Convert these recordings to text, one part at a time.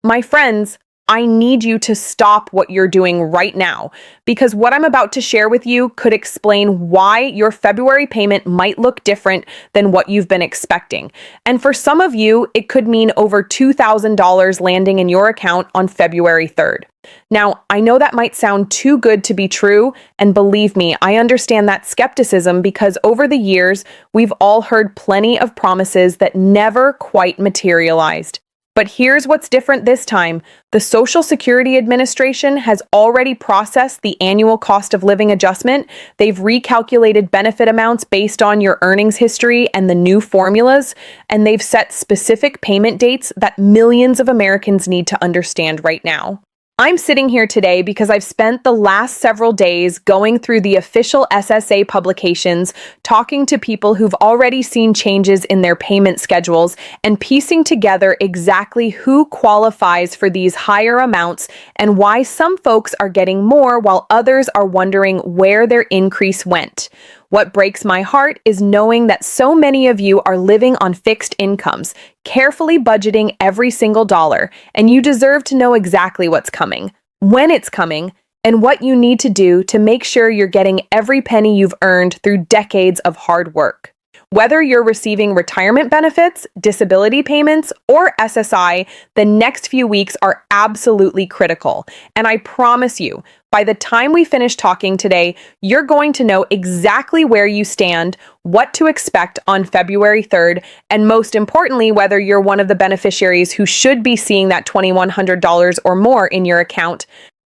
My friends, I need you to stop what you're doing right now because what I'm about to share with you could explain why your February payment might look different than what you've been expecting. And for some of you, it could mean over $2,000 landing in your account on February 3rd. Now, I know that might sound too good to be true, and believe me, I understand that skepticism because over the years, we've all heard plenty of promises that never quite materialized. But here's what's different this time. The Social Security Administration has already processed the annual cost of living adjustment. They've recalculated benefit amounts based on your earnings history and the new formulas, and they've set specific payment dates that millions of Americans need to understand right now. I'm sitting here today because I've spent the last several days going through the official SSA publications, talking to people who've already seen changes in their payment schedules, and piecing together exactly who qualifies for these higher amounts and why some folks are getting more while others are wondering where their increase went. What breaks my heart is knowing that so many of you are living on fixed incomes, carefully budgeting every single dollar, and you deserve to know exactly what's coming, when it's coming, and what you need to do to make sure you're getting every penny you've earned through decades of hard work. Whether you're receiving retirement benefits, disability payments, or SSI, the next few weeks are absolutely critical. And I promise you, by the time we finish talking today, you're going to know exactly where you stand, what to expect on February 3rd, and most importantly, whether you're one of the beneficiaries who should be seeing that $2,100 or more in your account.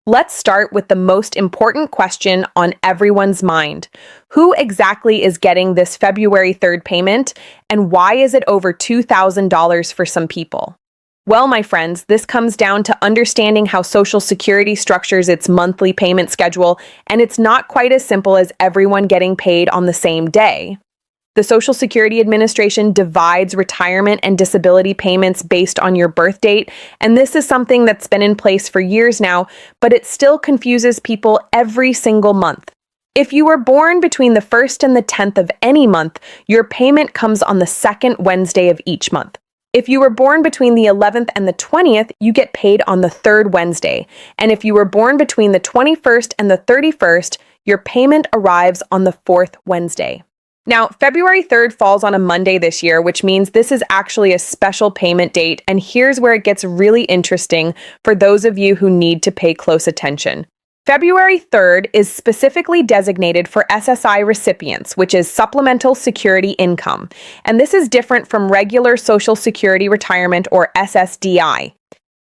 Let's start with the most important question on everyone's mind. Who exactly is getting this February 3rd payment, and why is it over $2,000 for some people? Well, my friends, this comes down to understanding how Social Security structures its monthly payment schedule, and it's not quite as simple as everyone getting paid on the same day. The Social Security Administration divides retirement and disability payments based on your birth date, and this is something that's been in place for years now, but it still confuses people every single month. If you were born between the 1st and the 10th of any month, your payment comes on the second Wednesday of each month. If you were born between the 11th and the 20th, you get paid on the third Wednesday. And if you were born between the 21st and the 31st, your payment arrives on the fourth Wednesday. Now, February 3rd falls on a Monday this year, which means this is actually a special payment date, and here's where it gets really interesting for those of you who need to pay close attention. February 3rd is specifically designated for SSI recipients, which is Supplemental Security Income, and this is different from regular Social Security Retirement or SSDI.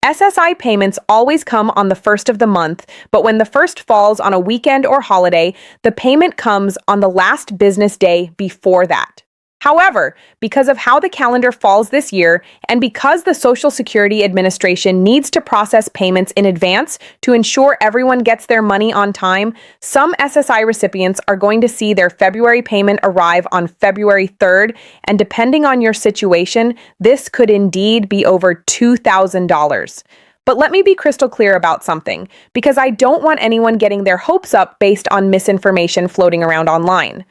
SSI payments always come on the first of the month, but when the first falls on a weekend or holiday, the payment comes on the last business day before that. However, because of how the calendar falls this year, and because the Social Security Administration needs to process payments in advance to ensure everyone gets their money on time, some SSI recipients are going to see their February payment arrive on February 3rd, and depending on your situation, this could indeed be over $2,000. But let me be crystal clear about something, because I don't want anyone getting their hopes up based on misinformation floating around online.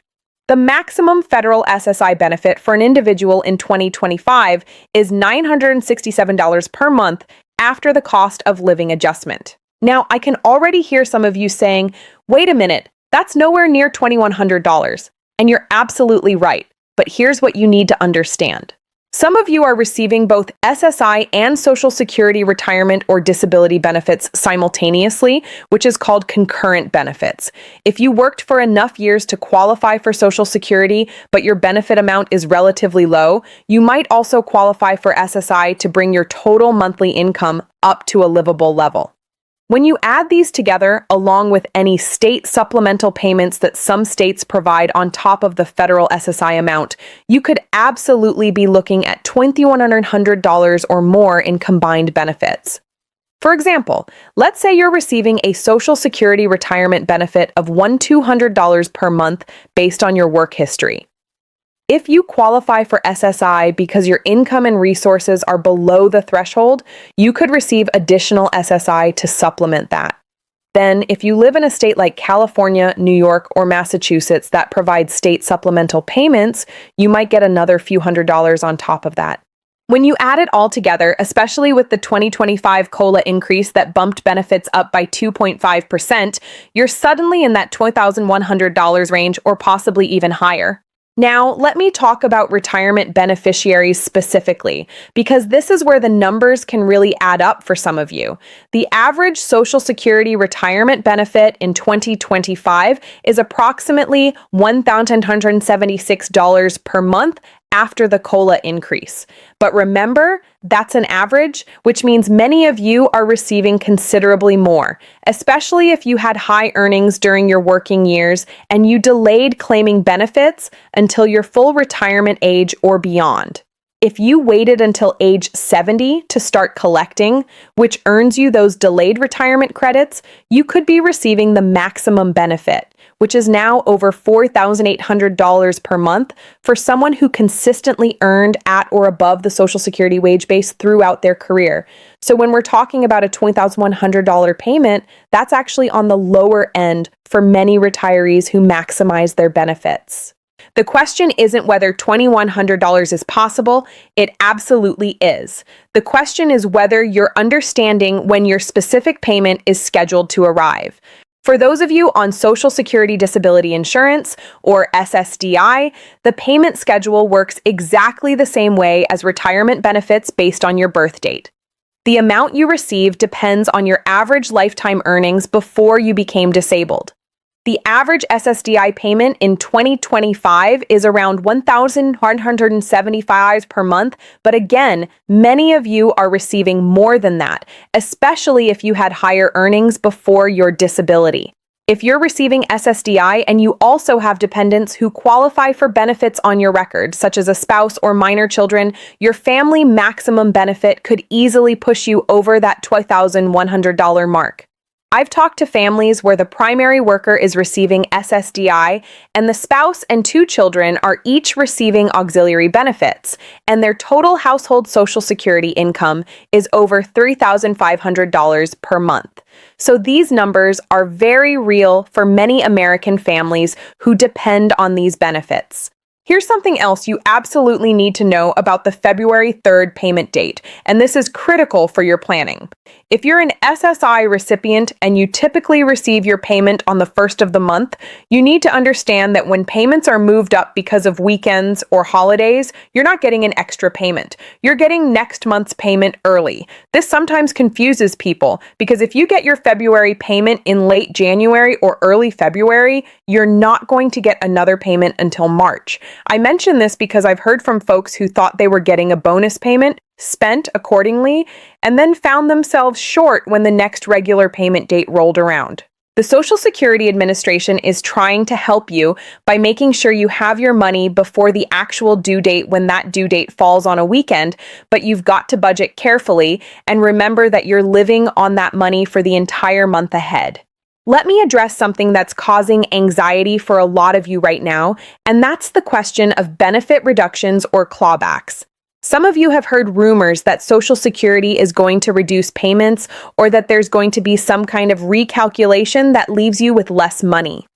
The maximum federal SSI benefit for an individual in 2025 is $967 per month after the cost of living adjustment. Now, I can already hear some of you saying, wait a minute, that's nowhere near $2,100. And you're absolutely right, but here's what you need to understand. Some of you are receiving both SSI and Social Security retirement or disability benefits simultaneously, which is called concurrent benefits. If you worked for enough years to qualify for Social Security, but your benefit amount is relatively low, you might also qualify for SSI to bring your total monthly income up to a livable level. When you add these together, along with any state supplemental payments that some states provide on top of the federal SSI amount, you could absolutely be looking at $2,100 or more in combined benefits. For example, let's say you're receiving a Social Security retirement benefit of $1,200 per month based on your work history. If you qualify for SSI because your income and resources are below the threshold, you could receive additional SSI to supplement that. Then, if you live in a state like California, New York, or Massachusetts that provide state supplemental payments, you might get another few $100s on top of that. When you add it all together, especially with the 2025 COLA increase that bumped benefits up by 2.5%, you're suddenly in that $2,100 range or possibly even higher. Now, let me talk about retirement beneficiaries specifically, because this is where the numbers can really add up for some of you. The average Social Security retirement benefit in 2025 is approximately $1,176 per month after the COLA increase. But remember, that's an average, which means many of you are receiving considerably more, especially if you had high earnings during your working years and you delayed claiming benefits until your full retirement age or beyond. If you waited until age 70 to start collecting, which earns you those delayed retirement credits, you could be receiving the maximum benefit, which is now over $4,800 per month for someone who consistently earned at or above the Social Security wage base throughout their career. So when we're talking about a $2,100 payment, that's actually on the lower end for many retirees who maximize their benefits. The question isn't whether $2,100 is possible, it absolutely is. The question is whether you're understanding when your specific payment is scheduled to arrive. For those of you on Social Security Disability Insurance, or SSDI, the payment schedule works exactly the same way as retirement benefits based on your birth date. The amount you receive depends on your average lifetime earnings before you became disabled. The average SSDI payment in 2025 is around $1,175 per month, but again, many of you are receiving more than that, especially if you had higher earnings before your disability. If you're receiving SSDI and you also have dependents who qualify for benefits on your record, such as a spouse or minor children, your family maximum benefit could easily push you over that $2,100 mark. I've talked to families where the primary worker is receiving SSDI and the spouse and 2 children are each receiving auxiliary benefits, and their total household Social Security income is over $3,500 per month. So these numbers are very real for many American families who depend on these benefits. Here's something else you absolutely need to know about the February 3rd payment date, and this is critical for your planning. If you're an SSI recipient and you typically receive your payment on the 1st of the month, you need to understand that when payments are moved up because of weekends or holidays, you're not getting an extra payment. You're getting next month's payment early. This sometimes confuses people because if you get your February payment in late January or early February, you're not going to get another payment until March. I mention this because I've heard from folks who thought they were getting a bonus payment, spent accordingly, and then found themselves short when the next regular payment date rolled around. The Social Security Administration is trying to help you by making sure you have your money before the actual due date when that due date falls on a weekend, but you've got to budget carefully and remember that you're living on that money for the entire month ahead. Let me address something that's causing anxiety for a lot of you right now, and that's the question of benefit reductions or clawbacks. Some of you have heard rumors that Social Security is going to reduce payments or that there's going to be some kind of recalculation that leaves you with less money.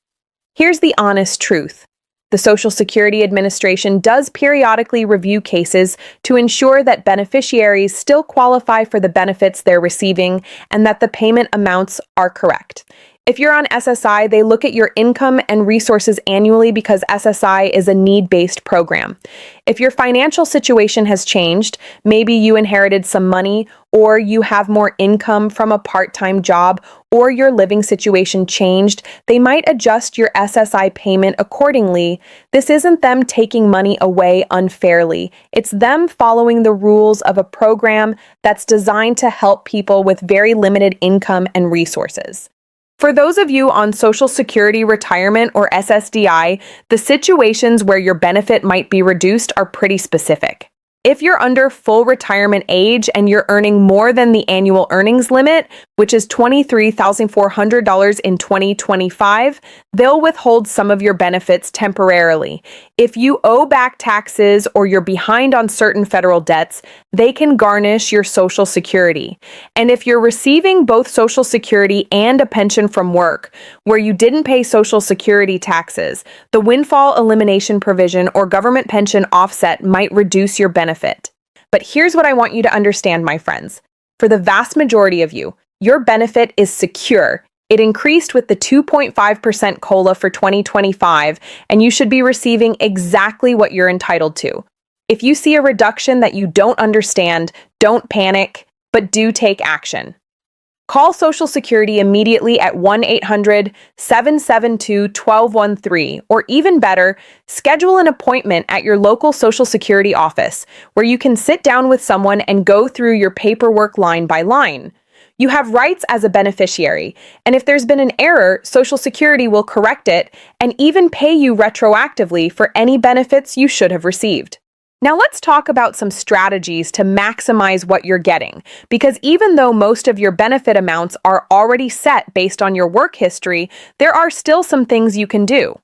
Here's the honest truth. The Social Security Administration does periodically review cases to ensure that beneficiaries still qualify for the benefits they're receiving and that the payment amounts are correct. If you're on SSI, they look at your income and resources annually because SSI is a need-based program. If your financial situation has changed, maybe you inherited some money, or you have more income from a part-time job, or your living situation changed, they might adjust your SSI payment accordingly. This isn't them taking money away unfairly. It's them following the rules of a program that's designed to help people with very limited income and resources. For those of you on Social Security Retirement or SSDI, the situations where your benefit might be reduced are pretty specific. If you're under full retirement age and you're earning more than the annual earnings limit, which is $23,400 in 2025, they'll withhold some of your benefits temporarily. If you owe back taxes or you're behind on certain federal debts, they can garnish your Social Security. And if you're receiving both Social Security and a pension from work, where you didn't pay Social Security taxes, the windfall elimination provision or government pension offset might reduce your benefit. But here's what I want you to understand, my friends. For the vast majority of you, your benefit is secure. It increased with the 2.5% COLA for 2025, and you should be receiving exactly what you're entitled to. If you see a reduction that you don't understand, don't panic, but do take action. Call Social Security immediately at 1-800-772-1213, or even better, schedule an appointment at your local Social Security office where you can sit down with someone and go through your paperwork line by line. You have rights as a beneficiary, and if there's been an error, Social Security will correct it and even pay you retroactively for any benefits you should have received. Now let's talk about some strategies to maximize what you're getting, because even though most of your benefit amounts are already set based on your work history, there are still some things you can do.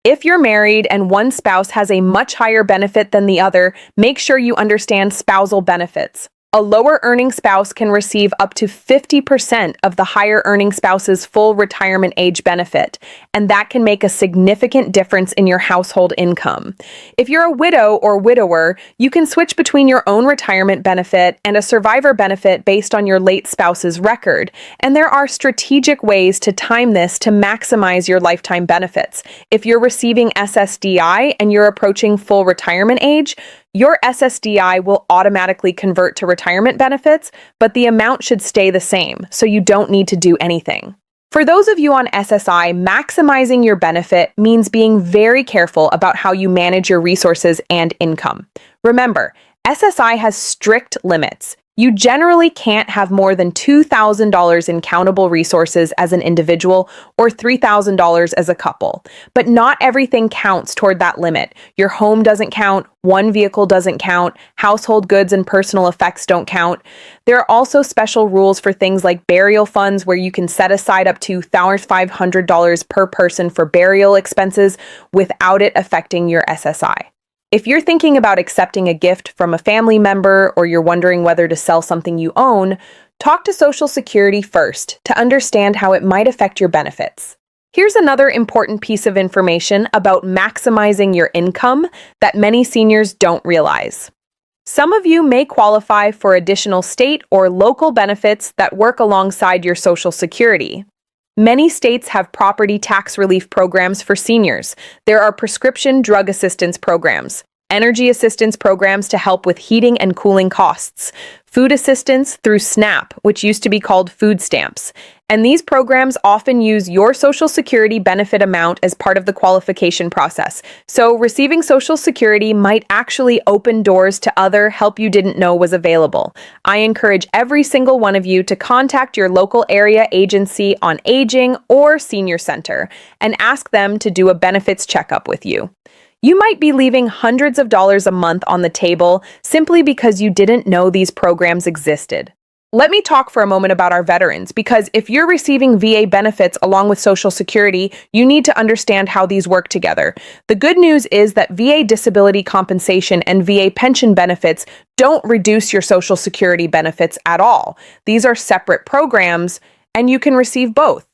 If you're married and one spouse has a much higher benefit than the other, make sure you understand spousal benefits. A lower earning spouse can receive up to 50% of the higher earning spouse's full retirement age benefit, and that can make a significant difference in your household income. If you're a widow or widower, you can switch between your own retirement benefit and a survivor benefit based on your late spouse's record, and there are strategic ways to time this to maximize your lifetime benefits. If you're receiving SSDI and you're approaching full retirement age, your SSDI will automatically convert to retirement benefits, but the amount should stay the same, so you don't need to do anything. For those of you on SSI, maximizing your benefit means being very careful about how you manage your resources and income. Remember, SSI has strict limits. You generally can't have more than $2,000 in countable resources as an individual or $3,000 as a couple. But not everything counts toward that limit. Your home doesn't count, one vehicle doesn't count, household goods and personal effects don't count. There are also special rules for things like burial funds where you can set aside up to $1,500 per person for burial expenses without it affecting your SSI. If you're thinking about accepting a gift from a family member or you're wondering whether to sell something you own, talk to Social Security first to understand how it might affect your benefits. Here's another important piece of information about maximizing your income that many seniors don't realize. Some of you may qualify for additional state or local benefits that work alongside your Social Security. Many states have property tax relief programs for seniors. There are prescription drug assistance programs, energy assistance programs to help with heating and cooling costs, food assistance through SNAP, which used to be called food stamps. And these programs often use your Social Security benefit amount as part of the qualification process. So receiving Social Security might actually open doors to other help you didn't know was available. I encourage every single one of you to contact your local area agency on aging or senior center and ask them to do a benefits checkup with you. You might be leaving hundreds of dollars a month on the table simply because you didn't know these programs existed. Let me talk for a moment about our veterans, because if you're receiving VA benefits along with Social Security, you need to understand how these work together. The good news is that VA disability compensation and VA pension benefits don't reduce your Social Security benefits at all. These are separate programs, and you can receive both.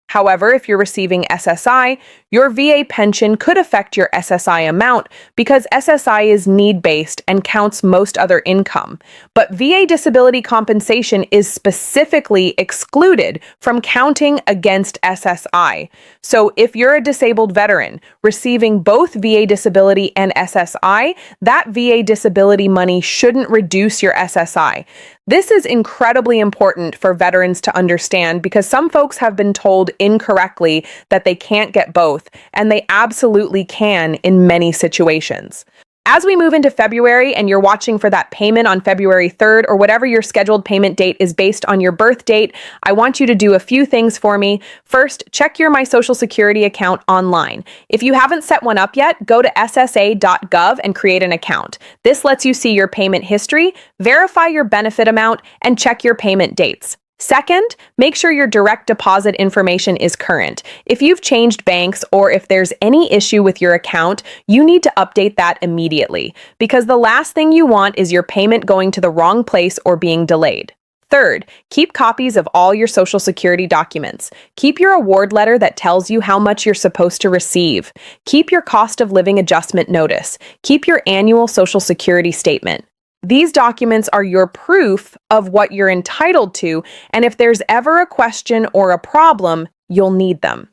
However, if you're receiving SSI, your VA pension could affect your SSI amount because SSI is need-based and counts most other income. But VA disability compensation is specifically excluded from counting against SSI. So if you're a disabled veteran receiving both VA disability and SSI, that VA disability money shouldn't reduce your SSI. This is incredibly important for veterans to understand because some folks have been told incorrectly that they can't get both, and they absolutely can in many situations. As we move into February and you're watching for that payment on February 3rd or whatever your scheduled payment date is based on your birth date, I want you to do a few things for me. First, check your My Social Security account online. If you haven't set one up yet, go to ssa.gov and create an account. This lets you see your payment history, verify your benefit amount, and check your payment dates. Second, make sure your direct deposit information is current. If you've changed banks or if there's any issue with your account, you need to update that immediately, because the last thing you want is your payment going to the wrong place or being delayed. Third, keep copies of all your Social Security documents. Keep your award letter that tells you how much you're supposed to receive. Keep your cost of living adjustment notice. Keep your annual Social Security statement. These documents are your proof of what you're entitled to, and if there's ever a question or a problem, you'll need them.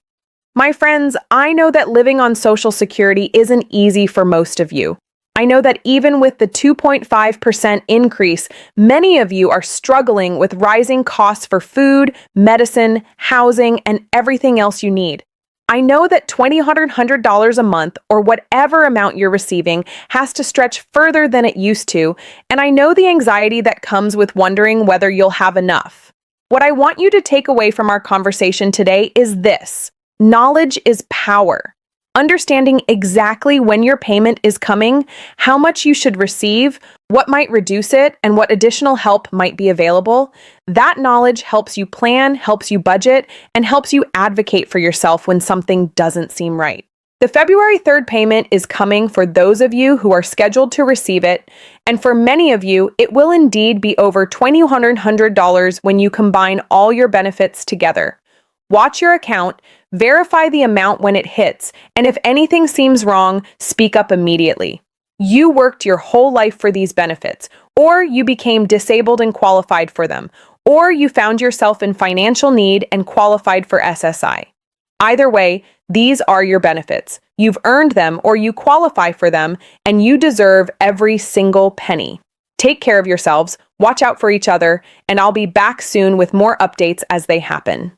My friends, I know that living on Social Security isn't easy for most of you. I know that even with the 2.5% increase, many of you are struggling with rising costs for food, medicine, housing, and everything else you need. I know that $2,100 a month, or whatever amount you're receiving, has to stretch further than it used to, and I know the anxiety that comes with wondering whether you'll have enough. What I want you to take away from our conversation today is this: knowledge is power. Understanding exactly when your payment is coming, how much you should receive, what might reduce it, and what additional help might be available, that knowledge helps you plan, helps you budget, and helps you advocate for yourself when something doesn't seem right. The February 3rd payment is coming for those of you who are scheduled to receive it, and for many of you, it will indeed be over $2,100 when you combine all your benefits together. Watch your account, verify the amount when it hits, and if anything seems wrong, speak up immediately. You worked your whole life for these benefits, or you became disabled and qualified for them, or you found yourself in financial need and qualified for SSI. Either way, these are your benefits. You've earned them or you qualify for them, and you deserve every single penny. Take care of yourselves, watch out for each other, and I'll be back soon with more updates as they happen.